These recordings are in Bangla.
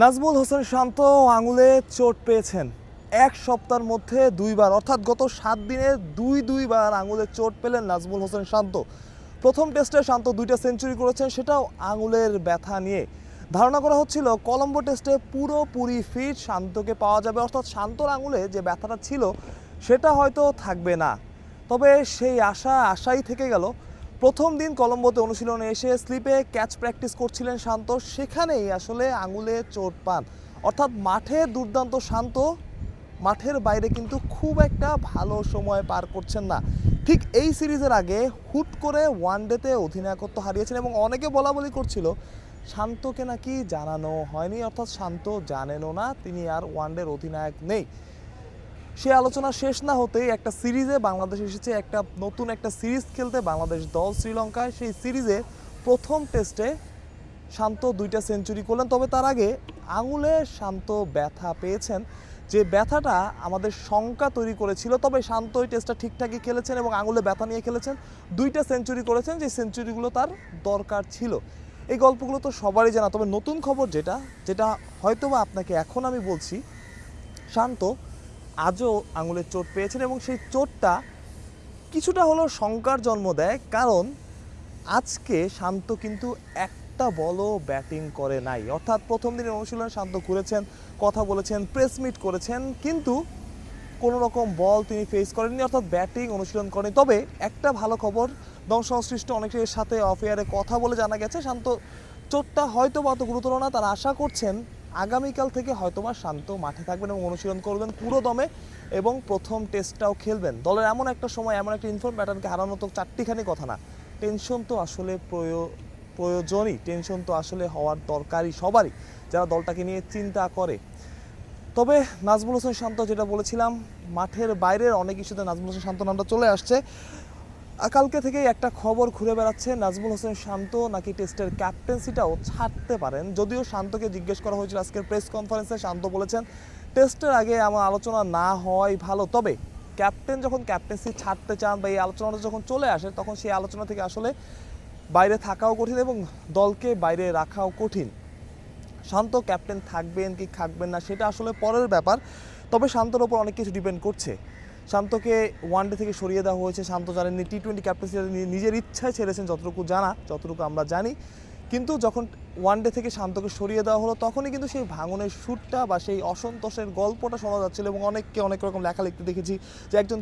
নাজমুল হোসেন শান্ত আঙুলে চোট পেয়েছেন এক সপ্তাহের মধ্যে দুইবার, অর্থাৎ গত 7 দিনে দুইবার আঙুলে চোট পেলেন নাজমুল হোসেন শান্ত। প্রথম টেস্টে শান্ত 2টা সেঞ্চুরি করেছেন, সেটাও আঙুলের ব্যথা নিয়ে। ধারণা করা হচ্ছিল কলম্বো টেস্টে পুরোপুরি ফিট শান্তকে পাওয়া যাবে, অর্থাৎ শান্তর আঙুলে যে ব্যথাটা ছিল সেটা হয়তো থাকবে না। তবে সেই আশাই থেকে গেল। প্রথম দিন কলম্বোতে অনুশীলনে এসে স্লিপে ক্যাচ প্র্যাকটিস করছিলেন শান্ত, সেখানেই আসলে আঙুলে চোট পান। অর্থাৎ মাঠে দুর্দান্ত শান্ত, মাঠের বাইরে কিন্তু খুব একটা ভালো সময় পার করছেন না। ঠিক এই সিরিজের আগে হুট করে ওয়ানডেতে অধিনায়কত্ব হারিয়েছেন এবং অনেকে বলাবলি করছিল শান্তকে নাকি জানানো হয়নি, অর্থাৎ শান্ত জানেনও না তিনি আর ওয়ানডের অধিনায়ক নেই। সে আলোচনা শেষ না হতেই একটা সিরিজে বাংলাদেশ এসেছে, নতুন একটা সিরিজ খেলতে বাংলাদেশ দল শ্রীলঙ্কায়। সেই সিরিজে প্রথম টেস্টে শান্ত 2টা সেঞ্চুরি করলেন। তবে তার আগে আঙুলে শান্ত ব্যথা পেয়েছেন, যে ব্যথাটা আমাদের শঙ্কা তৈরি করেছিল। তবে শান্ত ওই টেস্টটা ঠিকঠাকই খেলেছেন এবং আঙুলে ব্যথা নিয়ে খেলেছেন, 2টা সেঞ্চুরি করেছেন, যে সেঞ্চুরিগুলো তার দরকার ছিল। এই গল্পগুলো তো সবারই জানা। তবে নতুন খবর যেটা হয়তোবা আপনাকে এখন আমি বলছি, শান্ত আজও আঙুলের চোট পেয়েছেন এবং সেই চোটটা কিছুটা হলেও শঙ্কার জন্ম দেয়। কারণ আজকে শান্ত কিন্তু একটা বলও ব্যাটিং করে নাই, অর্থাৎ প্রথম দিনের অনুশীলনে শান্ত ঘুরেছেন, কথা বলেছেন, প্রেস মিট করেছেন, কিন্তু কোনো রকম বল তিনি ফেস করেননি, অর্থাৎ ব্যাটিং অনুশীলন করেনি। তবে একটা ভালো খবর, দল সংশ্লিষ্ট অনেকের সাথে অফ এয়ারে কথা বলে জানা গেছে শান্ত চোটটা হয়তো বা অত গুরুতর না। তারা আশা করছেন আগামীকাল থেকে হয়তোবা শান্ত মাঠে থাকবেন এবং অনুশীলন করবেন পুরো দমে এবং প্রথম টেস্টটাও খেলবেন। দলের এমন একটা সময়, এমন একটা ইনফর্ম প্যাটার্নকে হারানো তো চারটিখানি কথা না। টেনশন তো আসলে প্রয়োজনই, টেনশন তো আসলে হওয়ার দরকারই সবারই যারা দলটাকে নিয়ে চিন্তা করে। তবে নাজমুল হোসেন শান্ত, যেটা বলেছিলাম, মাঠের বাইরের অনেক ইস্যুতে নাজমুল হোসেন শান্ত নামটা চলে আসছে। কালকে থেকেই একটা খবর ঘুরে বেড়াচ্ছে নাজমুল হোসেন শান্ত নাকি টেস্টের ক্যাপ্টেন্সিটাও ছাড়তে পারেন। যদিও শান্তকে জিজ্ঞেস করা হয়েছিল আজকের প্রেস কনফারেন্সে, শান্ত বলেছেন টেস্টের আগে আমার আলোচনা না হওয়াই ভালো। তবে ক্যাপ্টেন যখন ক্যাপ্টেন্সি ছাড়তে চান বা এই আলোচনাটা যখন চলে আসে, তখন সেই আলোচনা থেকে আসলে বাইরে থাকাও কঠিন এবং দলকে বাইরে রাখাও কঠিন। শান্ত ক্যাপ্টেন থাকবেন কি থাকবেন না সেটা আসলে পরের ব্যাপার। তবে শান্তর ওপর অনেক কিছু ডিপেন্ড করছে। শান্তকে ওয়ানডে থেকে সরিয়ে দেওয়া হয়েছে, শান্ত জানেননি টি-20 ক্যাপ্টেন্সি নিজের ইচ্ছায় ছেড়েছেন, যতটুকু আমরা জানি। কিন্তু যখন ওয়ানডে থেকে শান্তকে সরিয়ে দেওয়া হলো, তখনই কিন্তু সেই ভাঙনের সুরটা বা সেই অসন্তোষের গল্পটা শোনা যাচ্ছিল এবং অনেককে অনেক রকম লেখা লিখতে দেখেছি যে একজন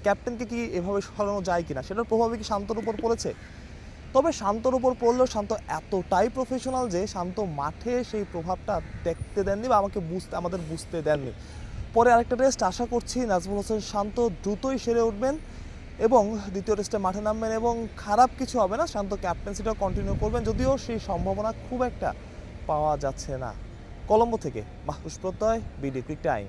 ক্যাপ্টেনকে কি এভাবে সরানো যায় কিনা, সেটার প্রভাবে কি শান্তর উপর পড়েছে। তবে শান্তর উপর পড়লেও শান্ত এতটাই প্রফেশনাল যে শান্ত মাঠে সেই প্রভাবটা দেখতে দেননি বা আমাদের বুঝতে দেননি। পরে আরেকটা টেস্ট আশা করছি নাজমুল হোসেন শান্ত দ্রুতই সেরে উঠবেন এবং দ্বিতীয় টেস্টে মাঠে নামবেন এবং খারাপ কিছু হবে না, শান্ত ক্যাপ্টেন্সিটাও কন্টিনিউ করবেন, যদিও সেই সম্ভাবনা খুব একটা পাওয়া যাচ্ছে না। কলম্বো থেকে মাহফুজ প্রত্যয়, বিডি ক্রিক টাইম।